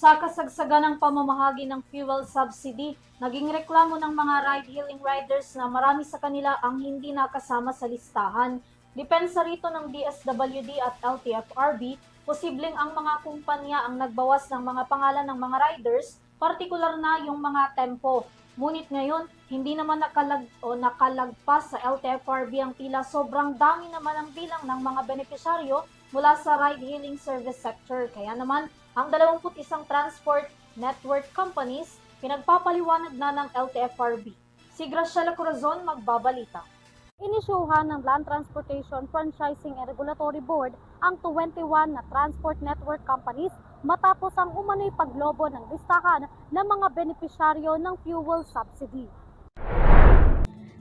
Sa kasagsagan ng pamamahagi ng fuel subsidy, naging reklamo ng mga ride-hailing riders na marami sa kanila ang hindi nakasama sa listahan. Depensa rito ng DSWD at LTFRB, posibleng ang mga kumpanya ang nagbawas ng mga pangalan ng mga riders, partikular na yung mga tempo. Ngunit ngayon, hindi naman nakalagpas sa LTFRB ang tila sobrang dami naman ang bilang ng mga benepisyaryo mula sa ride-hailing service sector. Kaya naman, ang 21 transport network companies pinagpapaliwanag na ng LTFRB. Si Graciela Corazon magbabalita. Inisyuhan ng Land Transportation Franchising and Regulatory Board ang 21 na transport network companies matapos ang umano'y paglobo ng listahan ng mga benepisyaryo ng fuel subsidy.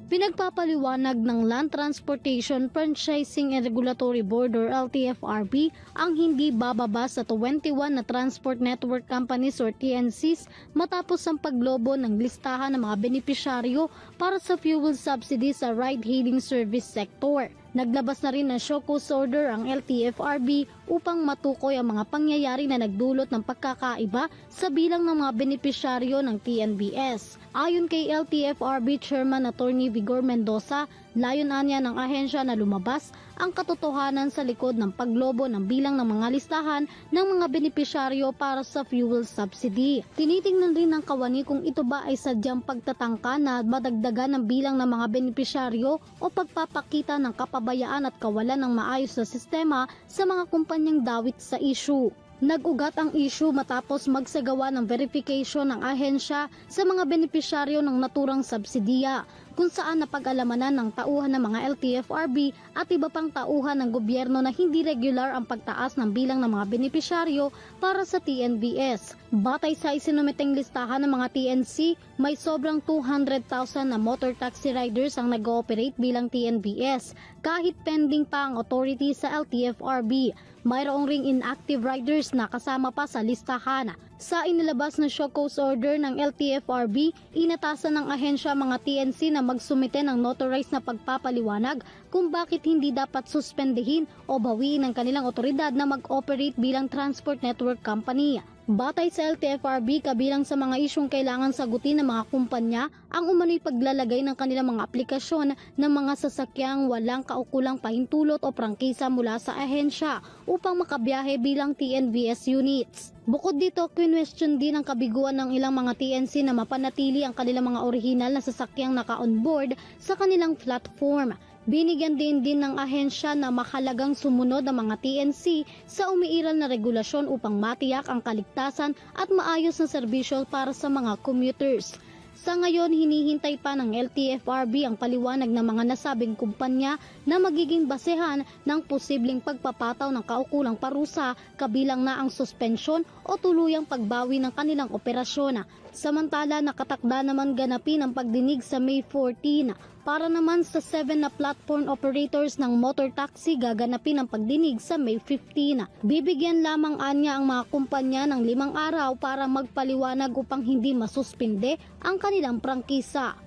Pinagpapaliwanag ng Land Transportation Franchising and Regulatory Board or LTFRB ang hindi bababa sa 21 na transport network companies or TNCs matapos ang paglobo ng listahan ng mga benepisyaryo para sa fuel subsidy sa ride-hailing service sector. Naglabas na rin ng show cause order ang LTFRB upang matukoy ang mga pangyayari na nagdulot ng pagkakaiba sa bilang ng mga benepisyaryo ng TNBS. Ayon kay LTFRB Chairman Attorney Vigor Mendoza, layunan niya ng ahensya na lumabas ang katotohanan sa likod ng paglobo ng bilang ng mga listahan ng mga benepisyaryo para sa fuel subsidy. Tinitingnan rin ng kawani kung ito ba ay sadyang pagtatangka na madagdagan ng bilang ng mga benepisyaryo o pagpapakita ng kapabayaan at kawalan ng maayos na sistema sa mga kumpanyang dawit sa issue. Nag-ugat ang issue matapos magsagawa ng verification ng ahensya sa mga benepisyaryo ng naturang subsidiya, kung saan napag-alamanan ng tauhan ng mga LTFRB at iba pang tauhan ng gobyerno na hindi regular ang pagtaas ng bilang ng mga benepisyaryo para sa TNBS. Batay sa isinumiteng listahan ng mga TNC, may sobrang 200,000 na motor taxi riders ang nag-ooperate bilang TNBS, kahit pending pa ang authority sa LTFRB. Mayroong ring inactive riders na kasama pa sa listahan. Sa inilabas na show cause order ng LTFRB, inatasan ng ahensya mga TNC na magsumite ng notarized na pagpapaliwanag kung bakit hindi dapat suspendihin o bawiin ng kanilang otoridad na mag-operate bilang transport network company. Batay sa LTFRB, kabilang sa mga isyong kailangan sagutin ng mga kumpanya ang umano'y paglalagay ng kanilang mga aplikasyon ng mga sasakyang walang kaukulang pahintulot o prangkisa mula sa ahensya upang makabiyahe bilang TNBS units. Bukod dito, question din ang kabiguan ng ilang mga TNC na mapanatili ang kanilang mga orihinal na sasakyang naka-onboard sa kanilang platform. Binigyan din ng ahensya na mahalagang sumunod ang mga TNC sa umiiral na regulasyon upang matiyak ang kaligtasan at maayos na serbisyo para sa mga commuters. Sa ngayon, hinihintay pa ng LTFRB ang paliwanag ng mga nasabing kumpanya na magiging basehan ng posibleng pagpapataw ng kaukulang parusa, kabilang na ang suspensyon o tuluyang pagbawi ng kanilang operasyon. Samantala, nakatakda naman ganapin ang pagdinig sa May 14. Para naman sa 7 na platform operators ng motor taxi, gaganapin ang pagdinig sa May 15. Bibigyan lamang anya ang mga kumpanya ng 5 araw para magpaliwanag upang hindi masuspinde ang kanilang prangkisa.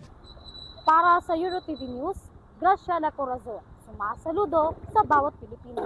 Para sa EuroTV News, Graciela Corazon, sumasaludo sa bawat Pilipino.